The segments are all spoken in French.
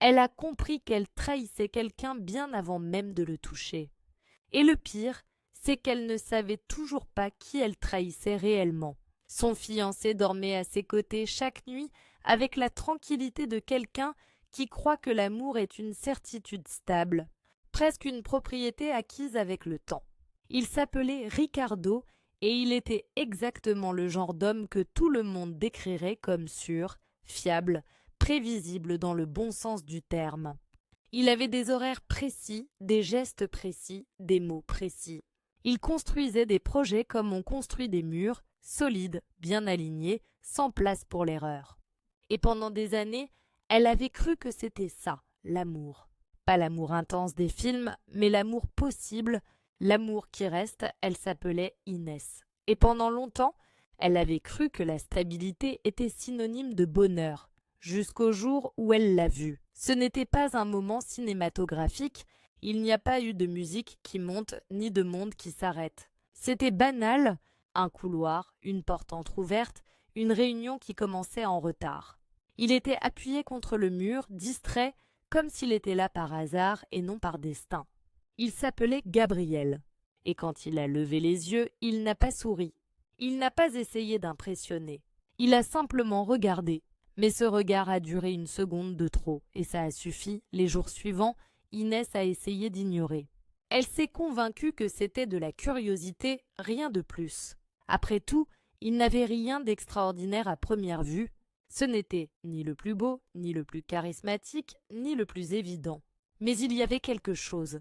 Elle a compris qu'elle trahissait quelqu'un bien avant même de le toucher. Et le pire, c'est qu'elle ne savait toujours pas qui elle trahissait réellement. Son fiancé dormait à ses côtés chaque nuit avec la tranquillité de quelqu'un qui croit que l'amour est une certitude stable, presque une propriété acquise avec le temps. Il s'appelait Ricardo et il était exactement le genre d'homme que tout le monde décrirait comme sûr, fiable, prévisible dans le bon sens du terme. Il avait des horaires précis, des gestes précis, des mots précis. Il construisait des projets comme on construit des murs, solides, bien alignés, sans place pour l'erreur. Et pendant des années, elle avait cru que c'était ça, l'amour. Pas l'amour intense des films, mais l'amour possible, l'amour qui reste. Elle s'appelait Inès. Et pendant longtemps, elle avait cru que la stabilité était synonyme de bonheur, jusqu'au jour où elle l'a vu. Ce n'était pas un moment cinématographique, il n'y a pas eu de musique qui monte ni de monde qui s'arrête. C'était banal, un couloir, une porte entr'ouverte, une réunion qui commençait en retard. Il était appuyé contre le mur, distrait, comme s'il était là par hasard et non par destin. Il s'appelait Gabriel, et quand il a levé les yeux, il n'a pas souri. Il n'a pas essayé d'impressionner. Il a simplement regardé. Mais ce regard a duré une seconde de trop, et ça a suffi. Les jours suivants, Inès a essayé d'ignorer. Elle s'est convaincue que c'était de la curiosité, rien de plus. Après tout, il n'avait rien d'extraordinaire à première vue. Ce n'était ni le plus beau, ni le plus charismatique, ni le plus évident. Mais il y avait quelque chose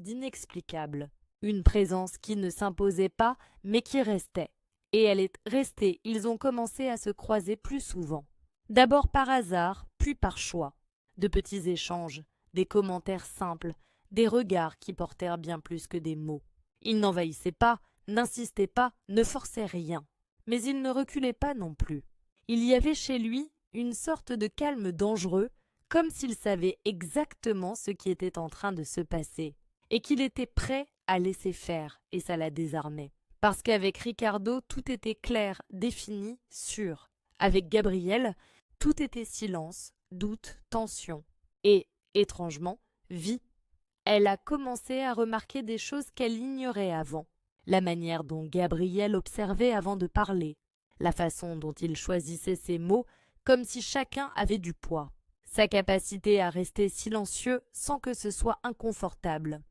d'inexplicable. Une présence qui ne s'imposait pas, mais qui restait. Et elle est restée, ils ont commencé à se croiser plus souvent. D'abord par hasard, puis par choix. De petits échanges, des commentaires simples, des regards qui portèrent bien plus que des mots. Il n'envahissait pas, n'insistait pas, ne forçait rien. Mais il ne reculait pas non plus. Il y avait chez lui une sorte de calme dangereux, comme s'il savait exactement ce qui était en train de se passer, et qu'il était prêt à laisser faire, et ça la désarmait. Parce qu'avec Ricardo, tout était clair, défini, sûr. Avec Gabriel, tout était silence, doute, tension. Et, étrangement, vie. Elle a commencé à remarquer des choses qu'elle ignorait avant. La manière dont Gabriel observait avant de parler. La façon dont il choisissait ses mots, comme si chacun avait du poids. Sa capacité à rester silencieux sans que ce soit inconfortable.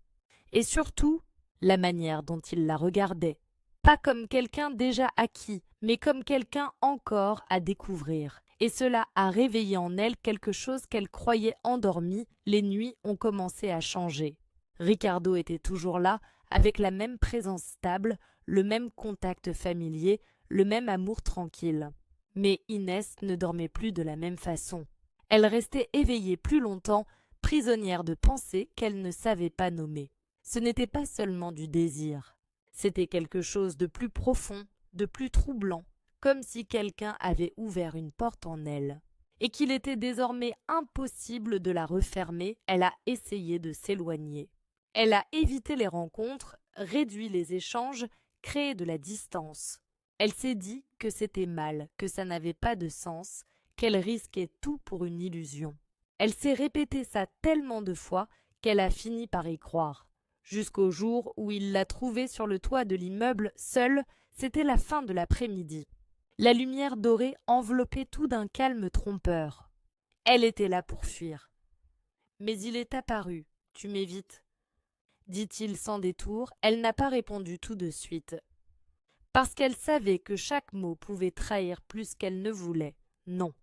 Et surtout, la manière dont il la regardait. Pas comme quelqu'un déjà acquis, mais comme quelqu'un encore à découvrir. Et cela a réveillé en elle quelque chose qu'elle croyait endormi. Les nuits ont commencé à changer. Ricardo était toujours là, avec la même présence stable, le même contact familier, le même amour tranquille. Mais Inès ne dormait plus de la même façon. Elle restait éveillée plus longtemps, prisonnière de pensées qu'elle ne savait pas nommer. Ce n'était pas seulement du désir. C'était quelque chose de plus profond, de plus troublant, comme si quelqu'un avait ouvert une porte en elle. Et qu'il était désormais impossible de la refermer, elle a essayé de s'éloigner. Elle a évité les rencontres, réduit les échanges, créé de la distance. Elle s'est dit que c'était mal, que ça n'avait pas de sens, qu'elle risquait tout pour une illusion. Elle s'est répété ça tellement de fois qu'elle a fini par y croire. Jusqu'au jour où il l'a trouvée sur le toit de l'immeuble, seule, c'était la fin de l'après-midi. La lumière dorée enveloppait tout d'un calme trompeur. Elle était là pour fuir. Mais il est apparu. Tu m'évites, dit-il sans détour. Elle n'a pas répondu tout de suite. Parce qu'elle savait que chaque mot pouvait trahir plus qu'elle ne voulait. Non.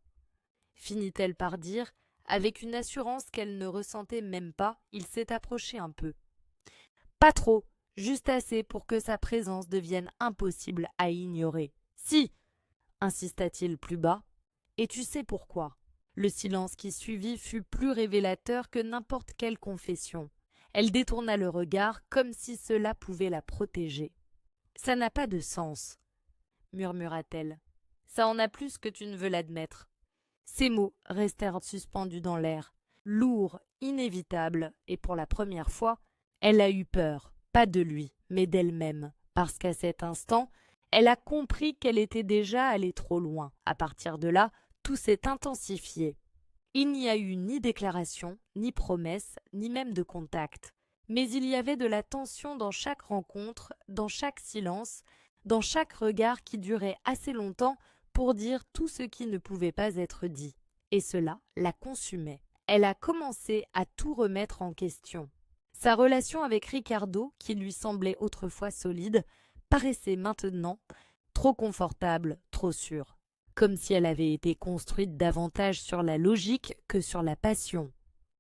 Finit-elle par dire, avec une assurance qu'elle ne ressentait même pas, il s'est approché un peu. Pas trop, juste assez pour que sa présence devienne impossible à ignorer. Si, insista-t-il plus bas, et tu sais pourquoi. Le silence qui suivit fut plus révélateur que n'importe quelle confession. Elle détourna le regard comme si cela pouvait la protéger. Ça n'a pas de sens, murmura-t-elle. Ça en a plus que tu ne veux l'admettre. Ces mots restèrent suspendus dans l'air, lourds, inévitables, et pour la première fois, elle a eu peur, pas de lui, mais d'elle-même, parce qu'à cet instant, elle a compris qu'elle était déjà allée trop loin. À partir de là, tout s'est intensifié. Il n'y a eu ni déclaration, ni promesse, ni même de contact. Mais il y avait de la tension dans chaque rencontre, dans chaque silence, dans chaque regard qui durait assez longtemps pour dire tout ce qui ne pouvait pas être dit. Et cela la consumait. Elle a commencé à tout remettre en question. Sa relation avec Ricardo, qui lui semblait autrefois solide, paraissait maintenant trop confortable, trop sûre. Comme si elle avait été construite davantage sur la logique que sur la passion.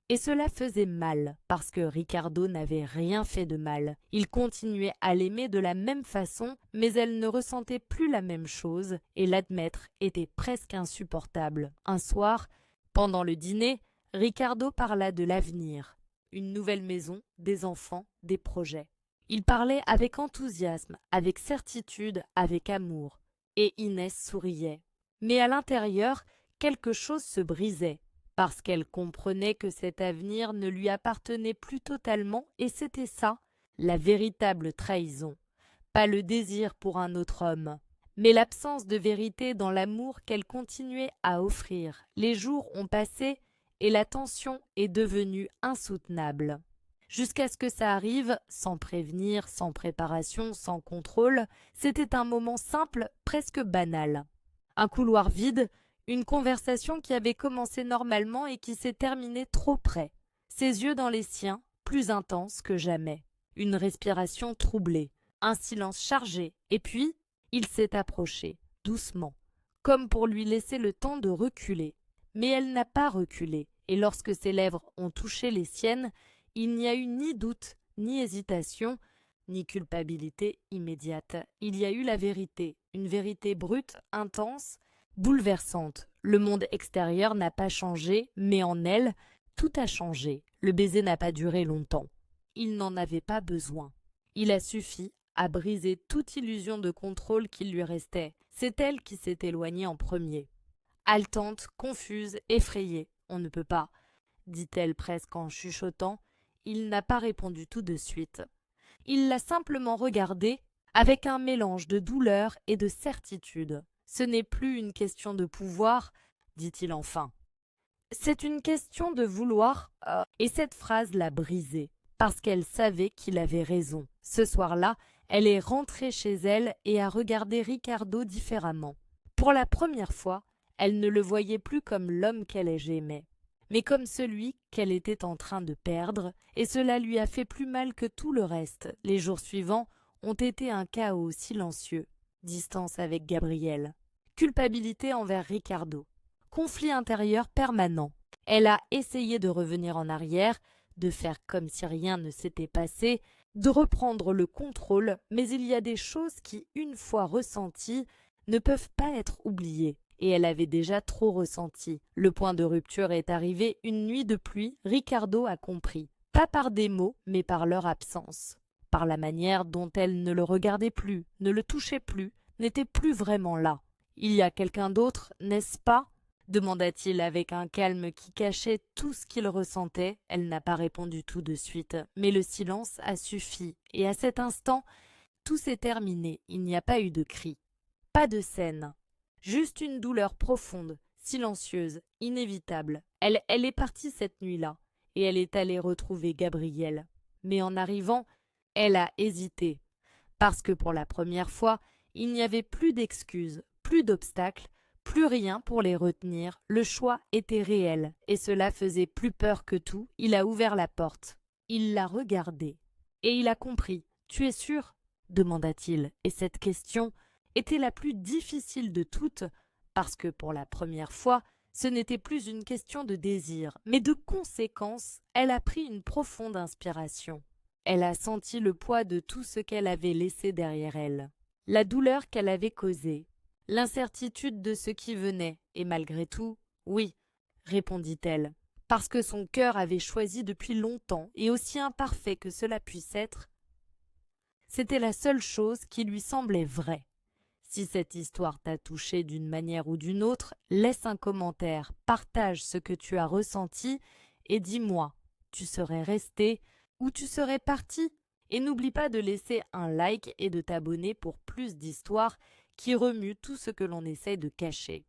Et cela faisait mal, parce que Ricardo n'avait rien fait de mal. Il continuait à l'aimer de la même façon, mais elle ne ressentait plus la même chose, et l'admettre était presque insupportable. Un soir, pendant le dîner, Ricardo parla de l'avenir. Une nouvelle maison, des enfants, des projets. Il parlait avec enthousiasme, avec certitude, avec amour. Et Inès souriait. Mais à l'intérieur, quelque chose se brisait. Parce qu'elle comprenait que cet avenir ne lui appartenait plus totalement, et c'était ça, la véritable trahison. Pas le désir pour un autre homme, mais l'absence de vérité dans l'amour qu'elle continuait à offrir. Les jours ont passé, et la tension est devenue insoutenable. Jusqu'à ce que ça arrive, sans prévenir, sans préparation, sans contrôle, c'était un moment simple, presque banal. Un couloir vide, une conversation qui avait commencé normalement et qui s'est terminée trop près. Ses yeux dans les siens, plus intenses que jamais. Une respiration troublée, un silence chargé, et puis il s'est approché, doucement, comme pour lui laisser le temps de reculer. Mais elle n'a pas reculé, et lorsque ses lèvres ont touché les siennes, il n'y a eu ni doute, ni hésitation, ni culpabilité immédiate. Il y a eu la vérité, une vérité brute, intense, bouleversante. Le monde extérieur n'a pas changé, mais en elle, tout a changé. Le baiser n'a pas duré longtemps. Il n'en avait pas besoin. Il a suffi à briser toute illusion de contrôle qui lui restait. C'est elle qui s'est éloignée en premier. Haletante, confuse, effrayée. On ne peut pas, dit-elle presque en chuchotant. Il n'a pas répondu tout de suite. Il l'a simplement regardée avec un mélange de douleur et de certitude. Ce n'est plus une question de pouvoir, dit-il enfin. C'est une question de vouloir, et cette phrase l'a brisée, parce qu'elle savait qu'il avait raison. Ce soir-là, elle est rentrée chez elle et a regardé Ricardo différemment. Pour la première fois, elle ne le voyait plus comme l'homme qu'elle aimait, mais comme celui qu'elle était en train de perdre, et cela lui a fait plus mal que tout le reste. Les jours suivants ont été un chaos silencieux. Distance avec Gabriel. Culpabilité envers Ricardo. Conflit intérieur permanent. Elle a essayé de revenir en arrière, de faire comme si rien ne s'était passé, de reprendre le contrôle, mais il y a des choses qui, une fois ressenties, ne peuvent pas être oubliées. Et elle avait déjà trop ressenti. Le point de rupture est arrivé une nuit de pluie, Ricardo a compris. Pas par des mots, mais par leur absence. Par la manière dont elle ne le regardait plus, ne le touchait plus, n'était plus vraiment là. « Il y a quelqu'un d'autre, n'est-ce pas ?» demanda-t-il avec un calme qui cachait tout ce qu'il ressentait. Elle n'a pas répondu tout de suite, mais le silence a suffi. Et à cet instant, tout s'est terminé. Il n'y a pas eu de cri. Pas de scène. Juste une douleur profonde, silencieuse, inévitable. Elle est partie cette nuit-là, et elle est allée retrouver Gabriel. Mais en arrivant, elle a hésité, parce que pour la première fois, il n'y avait plus d'excuses, plus d'obstacles, plus rien pour les retenir. Le choix était réel, et cela faisait plus peur que tout. Il a ouvert la porte. Il l'a regardée, et il a compris. « Tu es sûr ?» demanda-t-il, et cette question était la plus difficile de toutes, parce que pour la première fois, ce n'était plus une question de désir, mais de conséquence. Elle a pris une profonde inspiration. Elle a senti le poids de tout ce qu'elle avait laissé derrière elle, la douleur qu'elle avait causée, l'incertitude de ce qui venait, et malgré tout, oui, répondit-elle, parce que son cœur avait choisi depuis longtemps, et aussi imparfait que cela puisse être, c'était la seule chose qui lui semblait vraie. Si cette histoire t'a touché d'une manière ou d'une autre, laisse un commentaire, partage ce que tu as ressenti et dis-moi, tu serais resté ou tu serais parti? Et n'oublie pas de laisser un like et de t'abonner pour plus d'histoires qui remuent tout ce que l'on essaie de cacher.